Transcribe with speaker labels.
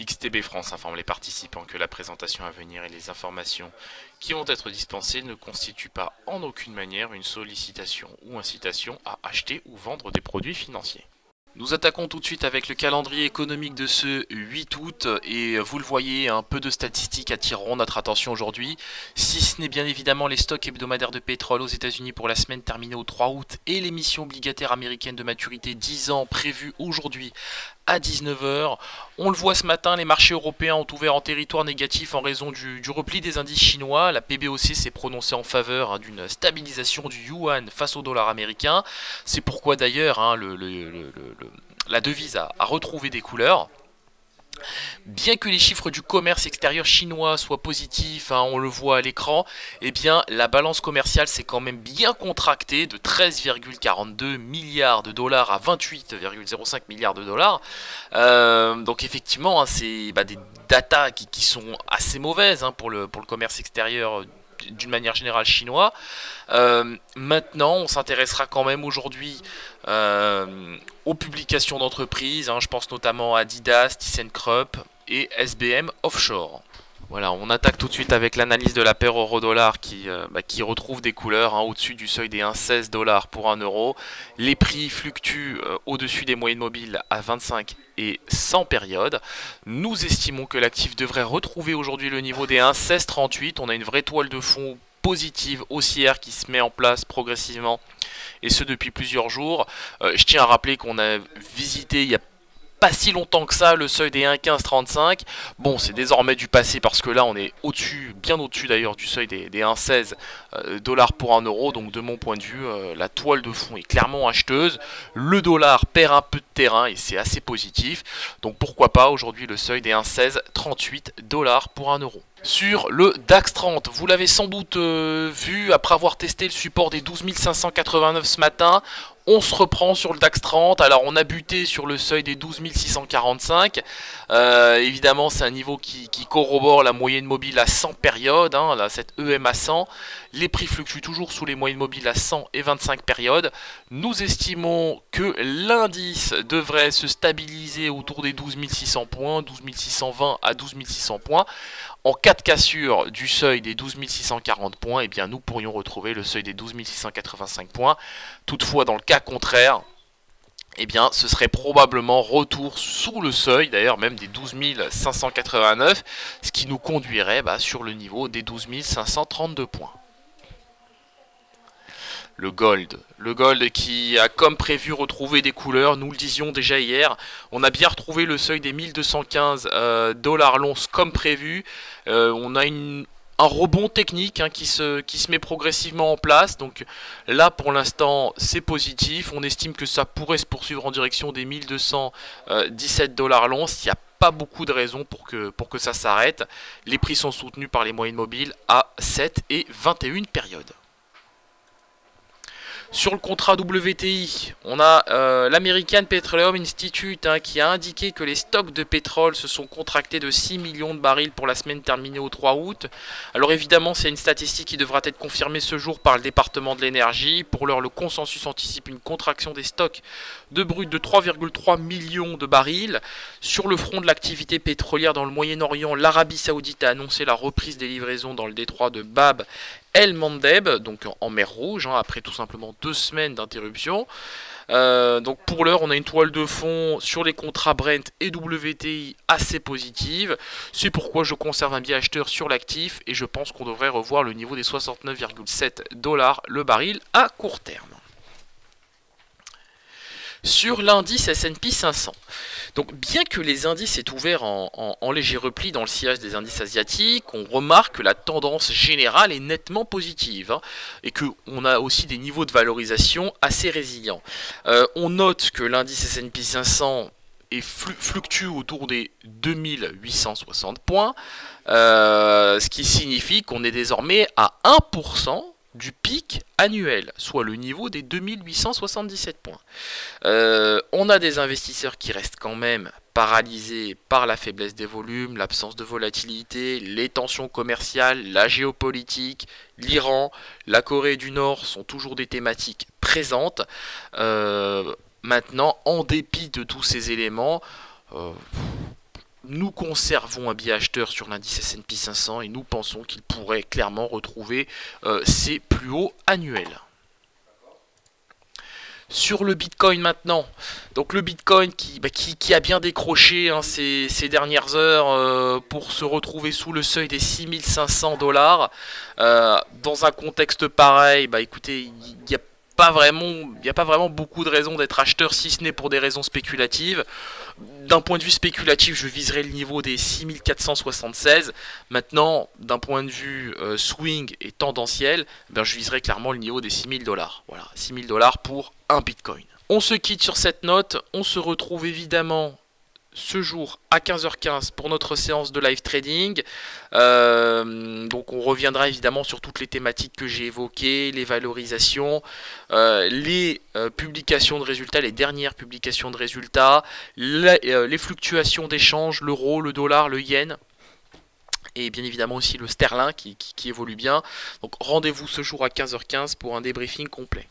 Speaker 1: XTB France informe les participants que la présentation à venir et les informations qui vont être dispensées ne constituent pas en aucune manière une sollicitation ou incitation à acheter ou vendre des produits financiers. Nous attaquons tout de suite avec le calendrier économique de ce 8 août et vous le voyez, un peu de statistiques attireront notre attention aujourd'hui, si ce n'est bien évidemment les stocks hebdomadaires de pétrole aux États-Unis pour la semaine terminée au 3 août et l'émission obligataire américaine de maturité 10 ans prévue aujourd'hui à 19 heures. On le voit ce matin, les marchés européens ont ouvert en territoire négatif en raison du repli des indices chinois. La PBOC s'est prononcée en faveur d'une stabilisation du yuan face au dollar américain. C'est pourquoi d'ailleurs la devise a retrouvé des couleurs. Bien que les chiffres du commerce extérieur chinois soient positifs, on le voit à l'écran, eh bien la balance commerciale s'est quand même bien contractée de 13,42 milliards de dollars à 28,05 milliards de dollars. Donc effectivement, c'est des datas qui sont assez mauvaises pour le commerce extérieur d'une manière générale chinois. Maintenant, on s'intéressera quand même aujourd'hui aux publications d'entreprises. Je pense notamment à Adidas, ThyssenKrupp et SBM Offshore. Voilà, on attaque tout de suite avec l'analyse de la paire euro-dollar qui retrouve des couleurs au-dessus du seuil des 1,16 $ pour 1 euro. Les prix fluctuent au-dessus des moyennes mobiles à 25 et 100 périodes. Nous estimons que l'actif devrait retrouver aujourd'hui le niveau des 1,1638. On a une vraie toile de fond positive haussière qui se met en place progressivement et ce depuis plusieurs jours. Je tiens à rappeler qu'on a visité il y a pas si longtemps que ça le seuil des 1,1535. Bon, c'est désormais du passé parce que là on est au-dessus, bien au-dessus d'ailleurs du seuil des 1,16 $ pour 1 euro. Donc de mon point de vue, la toile de fond est clairement acheteuse. Le dollar perd un peu de terrain et c'est assez positif. Donc pourquoi pas aujourd'hui le seuil des 1,1638 $ pour 1 euro. Sur le DAX 30, vous l'avez sans doute vu, après avoir testé le support des 12 589 ce matin, on se reprend sur le DAX 30. Alors on a buté sur le seuil des 12 645. Évidemment c'est un niveau qui corrobore la moyenne mobile à 100 périodes, là, cette EMA 100. Les prix fluctuent toujours sous les moyennes mobiles à 100 et 25 périodes. Nous estimons que l'indice devrait se stabiliser autour des 12 600 points, 12 620 à 12 600 points. En cas de cassure du seuil des 12 640 points, eh bien nous pourrions retrouver le seuil des 12 685 points. Toutefois, dans le cas contraire, eh bien ce serait probablement retour sous le seuil, d'ailleurs même des 12 589, ce qui nous conduirait sur le niveau des 12 532 points. Le gold qui a comme prévu retrouvé des couleurs, nous le disions déjà hier, on a bien retrouvé le seuil des 1215 $ l'once comme prévu. On a un rebond technique qui se met progressivement en place, donc là pour l'instant c'est positif, on estime que ça pourrait se poursuivre en direction des 1217 $ l'once. Il n'y a pas beaucoup de raisons pour que ça s'arrête. Les prix sont soutenus par les moyennes mobiles à 7 et 21 périodes. Sur le contrat WTI, on a l'American Petroleum Institute qui a indiqué que les stocks de pétrole se sont contractés de 6 millions de barils pour la semaine terminée au 3 août. Alors évidemment, c'est une statistique qui devra être confirmée ce jour par le département de l'énergie. Pour l'heure, le consensus anticipe une contraction des stocks de brut de 3,3 millions de barils. Sur le front de l'activité pétrolière dans le Moyen-Orient, l'Arabie Saoudite a annoncé la reprise des livraisons dans le détroit de Bab El Mandeb, donc en mer Rouge, après tout simplement 2 semaines d'interruption. Donc pour l'heure, on a une toile de fond sur les contrats Brent et WTI assez positive. C'est pourquoi je conserve un biais acheteur sur l'actif et je pense qu'on devrait revoir le niveau des 69,7 $ le baril à court terme. Sur l'indice S&P 500. Donc bien que les indices aient ouvert en léger repli dans le sillage des indices asiatiques, on remarque que la tendance générale est nettement positive et qu'on a aussi des niveaux de valorisation assez résilients. On note que l'indice S&P 500 fluctue autour des 2860 points, ce qui signifie qu'on est désormais à 1% du pic annuel, soit le niveau des 2877 points. On a des investisseurs qui restent quand même paralysés par la faiblesse des volumes, l'absence de volatilité, les tensions commerciales, la géopolitique, l'Iran, la Corée du Nord sont toujours des thématiques présentes. Maintenant, en dépit de tous ces éléments,
Speaker 2: nous conservons un biais acheteur sur l'indice S&P 500 et nous pensons qu'il pourrait clairement retrouver ses plus hauts annuels. Sur le Bitcoin maintenant, donc le Bitcoin qui a bien décroché hein, ces dernières heures pour se retrouver sous le seuil des 6500 $. Dans un contexte pareil, écoutez, il n'y a pas vraiment beaucoup de raisons d'être acheteur si ce n'est pour des raisons spéculatives. D'un point de vue spéculatif, je viserai le niveau des 6476. Maintenant, d'un point de vue swing et tendanciel, je viserai clairement le niveau des 6000 $. Voilà, 6000 $ pour un Bitcoin. On se quitte sur cette note. On se retrouve évidemment ce jour à 15h15 pour notre séance de live trading. Donc on reviendra évidemment sur toutes les thématiques que j'ai évoquées, les valorisations, les publications de résultats, les dernières publications de résultats, les fluctuations d'échange, l'euro, le dollar, le yen. Et bien évidemment aussi le sterling qui évolue bien. Donc rendez-vous ce jour à 15h15 pour un débriefing complet.